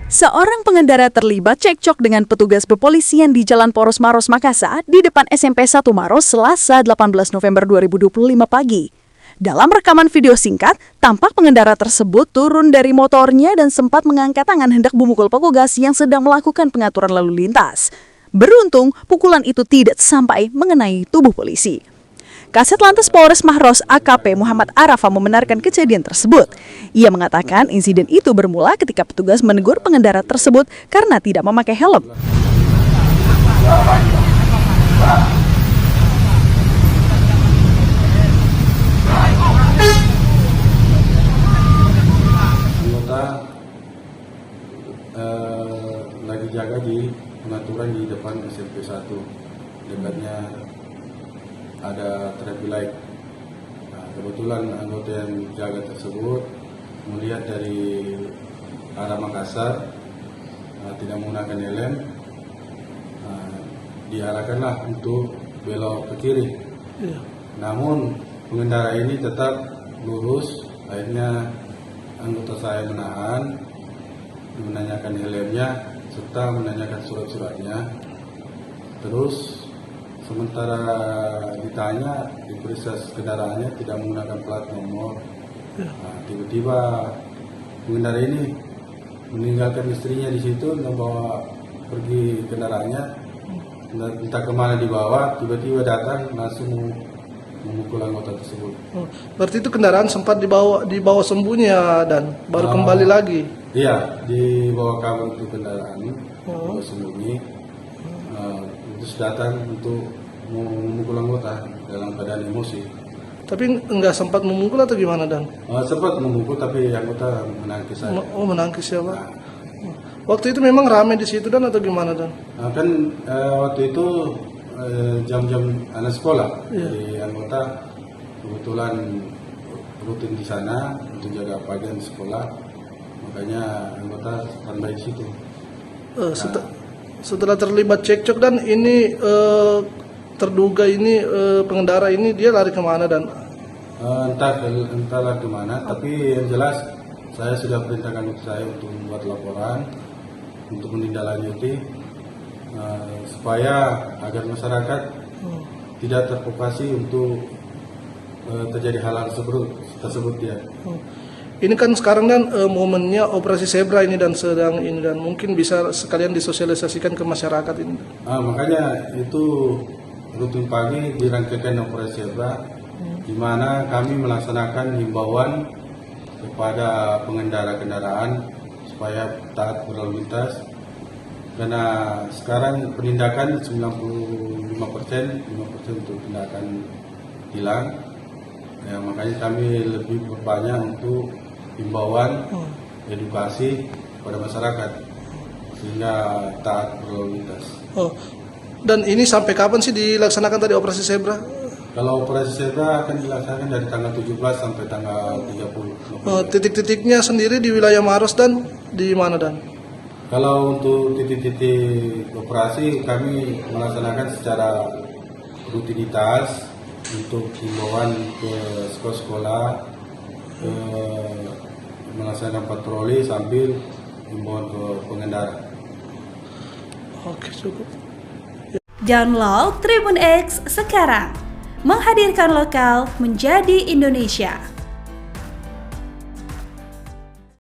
Seorang pengendara terlibat cekcok dengan petugas kepolisian di Jalan Poros Maros, Makassar di depan SMP 1 Maros Selasa 18 November 2025 pagi. Dalam rekaman video singkat, tampak pengendara tersebut turun dari motornya dan sempat mengangkat tangan hendak memukul petugas yang sedang melakukan pengaturan lalu lintas. Beruntung, pukulan itu tidak sampai mengenai tubuh polisi. Kasat Lantas Polres Maros AKP Muhammad Arafa membenarkan kejadian tersebut. Ia mengatakan insiden itu bermula ketika petugas menegur pengendara tersebut karena tidak memakai helm. Anggota lagi jaga di pengaturan di depan SMP 1, dekatnya ada traffic light. Kebetulan anggota yang jaga tersebut melihat dari arah Makassar tidak menggunakan helm, diarahkanlah untuk belok ke kiri. Namun pengendara ini tetap lurus. Akhirnya anggota saya menahan, menanyakan helmnya serta menanyakan surat-suratnya. Terus sementara ditanya, diperiksa kendaraannya tidak menggunakan plat nomor. Tiba-tiba pengendara ini meninggalkan istrinya di situ, membawa pergi kendaraannya, entah kemana dibawa. Tiba-tiba datang langsung memukul anggota tersebut. Berarti itu kendaraan sempat dibawa sembunyi ya, dan baru kembali lagi? Iya, dibawa kabur itu kendaraan, dibawa sembunyi. Terus datang untuk memukul anggota dalam keadaan emosi. Tapi enggak sempat memukul atau gimana, Dan? Sempat memukul tapi anggota menangkis saja. Menangkis ya, Pak. Waktu itu memang ramai di situ, Dan, atau gimana, Dan? Waktu itu jam-jam anak sekolah. Jadi anggota kebetulan rutin di sana untuk jaga pagi di sekolah. Makanya anggota standby di situ. Setelah terlibat cekcok, Dan, ini terduga ini pengendara ini dia lari kemana, Dan? Entahlah kemana, tapi yang jelas saya sudah perintahkan saya untuk membuat laporan untuk menindaklanjuti supaya agar masyarakat tidak terprovokasi untuk terjadi hal tersebut ya. Ini kan sekarang, Dan, momennya operasi zebra ini dan sedang ini, dan mungkin bisa sekalian disosialisasikan ke masyarakat ini. Makanya itu rutin pagi dirangkaikan operasi zebra, di mana kami melaksanakan himbauan kepada pengendara kendaraan supaya taat berlalu lintas. Karena sekarang penindakan 95%, 5% untuk tindakan hilang. Ya, makanya kami lebih berbanyak untuk himbauan, edukasi kepada masyarakat sehingga taat berlalu lintas. Dan ini sampai kapan sih dilaksanakan tadi operasi zebra? Kalau operasi zebra akan dilaksanakan dari tanggal 17 sampai tanggal 30. Titik-titiknya sendiri di wilayah Maros, Dan, di mana, Dan? Kalau untuk titik-titik operasi kami melaksanakan secara rutinitas untuk himbauan ke sekolah-sekolah, melaksanakan patroli sambil himbauan ke pengendara. Oke, cukup. Download Tribun X sekarang, menghadirkan lokal menjadi Indonesia.